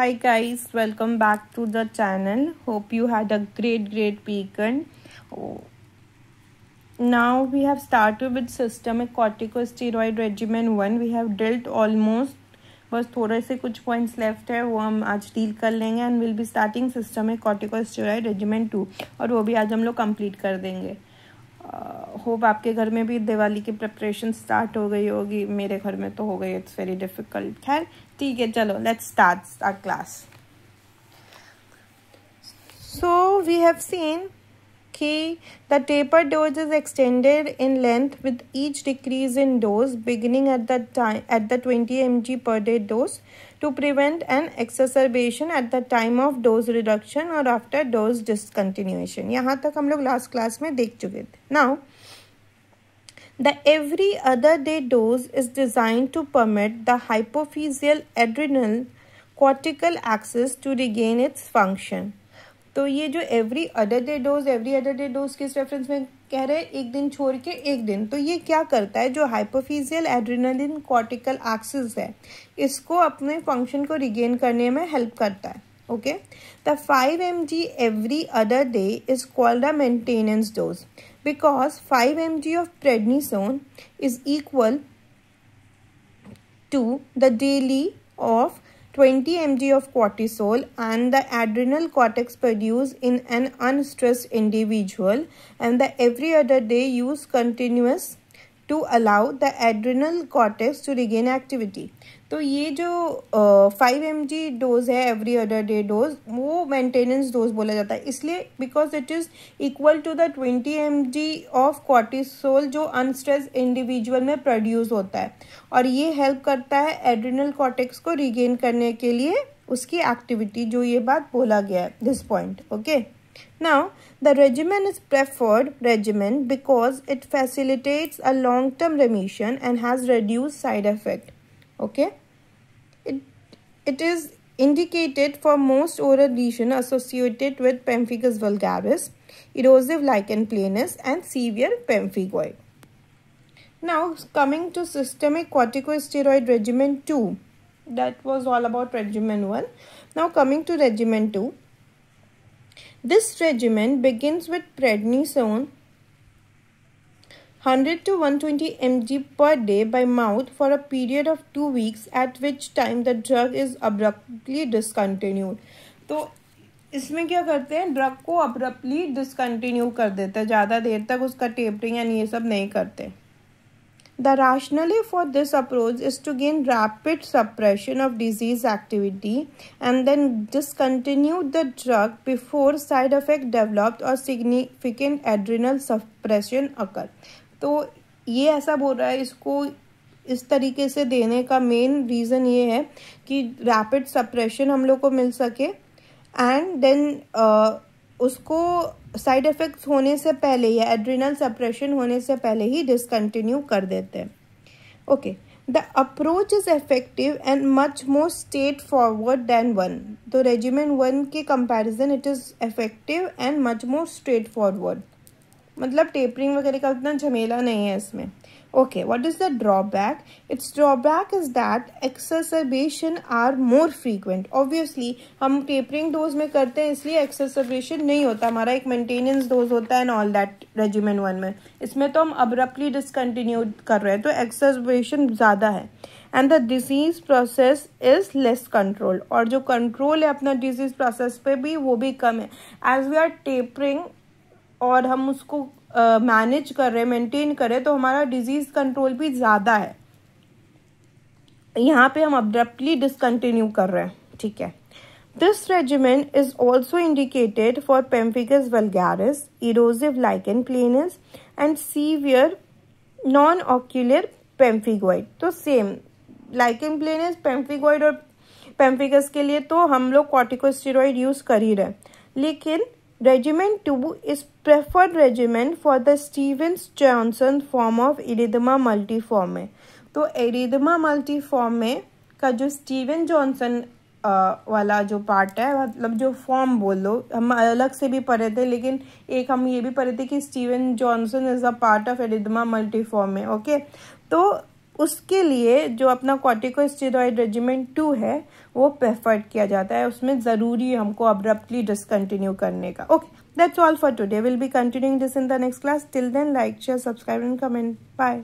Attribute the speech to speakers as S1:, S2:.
S1: Hi guys, welcome back to the channel. Hope you had a great weekend. Now we have started with systemic corticosteroid regimen 1. We have dealt almost, बस थोड़े से कुछ points left है वो हम आज deal कर लेंगे and will be starting systemic corticosteroid regimen 2 और वो भी आज हम लोग कंप्लीट कर देंगे. होप आपके घर में भी दिवाली की प्रिपरेशन स्टार्ट हो गई होगी. मेरे घर में तो हो गई. It's very difficult. खैर ठीक है, चलो let's start our class. So we have seen कि the taper dose is extended in length with each decrease in dose beginning at the 20 mg per day dose to prevent an exacerbation at the time of dose reduction or after dose discontinuation. यहाँ तक हम लोग last class में देख चुके थे. Now, the every other day dose is designed to permit the hypophyseal adrenal cortical axis to regain its function. तो ये जो एवरी अदर डे डोज किस रेफरेंस में कह रहे हैं? एक दिन छोड़ के एक दिन. तो ये क्या करता है? जो हाइपोफिजियल एड्रेनालिन कॉर्टिकल एक्सिस है इसको अपने फंक्शन को रिगेन करने में हेल्प करता है. Okay, the 5 mg every other day is called a maintenance dose because 5 mg of prednisone is equal to the daily of 20 mg of cortisol and the adrenal cortex produced in an unstressed individual, and the every other day use continuous to allow the adrenal cortex to regain activity. तो ये जो 5 mg dose है every other day dose वो maintenance dose बोला जाता है. इसलिए because it is equal to the 20 mg of cortisol जो अनस्ट्रेस इंडिविजुअल में प्रोड्यूस होता है और ये हेल्प करता है एड्रिनल कॉर्टेक्स को रिगेन करने के लिए उसकी एक्टिविटी. जो ये बात बोला गया है this point. Okay, now the regimen is preferred regimen because it facilitates a long-term remission and has reduced side effect. Okay, it is indicated for most oral lesion associated with pemphigus vulgaris, erosive lichen planus and severe pemphigoid. Now coming to systemic corticosteroid regimen 2, that was all about regimen 1. Now coming to regimen 2, this regimen begins with prednisone 100 to 120 mg per day by mouth for a period of 2 weeks, at which time the drug is abruptly discontinued. तो इसमें क्या करते हैं? Drug को abruptly discontinue कर देते हैं. ज़्यादा देर तक उसका टेपरिंग एंड ये सब नहीं करते. The rationale for this approach is to gain rapid suppression of disease activity and then discontinue the drug before side effect developed or significant adrenal suppression occur. तो ये ऐसा बोल रहा है, इसको इस तरीके से देने का मेन रीज़न ये है कि रैपिड सप्रेशन हम लोग को मिल सके एंड देन उसको साइड इफ़ेक्ट्स होने से पहले या एड्रिनल सप्रेशन होने से पहले ही डिसकंटिन्यू कर देते हैं. Okay, the approach is effective and much more straightforward than 1. तो रेजिमेन 1 के comparison it is effective and much more straightforward. मतलब टेपरिंग वगैरह का उतना झमेला नहीं है इसमें. Okay, what is the drawback? Its drawback is that exacerbation are more frequent. Obviously, हम tapering dose में करते हैं इसलिए exacerbation नहीं होता. हमारा एक maintenance dose होता है and all that regimen 1 में. इसमें तो हम abruptly discontinue कर रहे हैं तो exacerbation ज़्यादा है. And the disease process is less controlled. और जो control है अपना disease process पे भी वो भी कम है. As we are tapering और हम उसको मैनेज कर रहे हैं, मेंटेन करें तो हमारा डिजीज कंट्रोल भी ज़्यादा है. यहाँ पे हम अब्रप्टली डिसकंटिन्यू कर रहे हैं. ठीक है. This regimen is also indicated for pemphigus vulgaris, erosive lichen planus and severe non ocular pemphigoid. तो सेम लाइकेन प्लेनस, पेम्फिगॉइड और पेम्फिगस के लिए तो हम लोग कॉर्टिकोस्टेरॉइड यूज़ कर ही रहे हैं. लेकिन Regimen 2 is preferred regimen for the Stevens-Johnson form of erythema multiforme. तो erythema multiforme का जो स्टीवन जॉनसन वाला जो पार्ट है, मतलब जो फॉर्म बोल लो, हम अलग से भी पढ़े थे लेकिन एक हम ये भी पढ़े थे कि Steven Johnson is a part of erythema multiforme. Okay, तो उसके लिए जो अपना कॉर्टिकोस्टेरॉइड रेजिमेन 2 है वो प्रेफर्ड किया जाता है, उसमें ज़रूरी है हमको अब्रप्टली डिसकंटिन्यू करने का। Okay, that's all for today, will be continuing this in the next class. Till then like share subscribe and comment. Bye.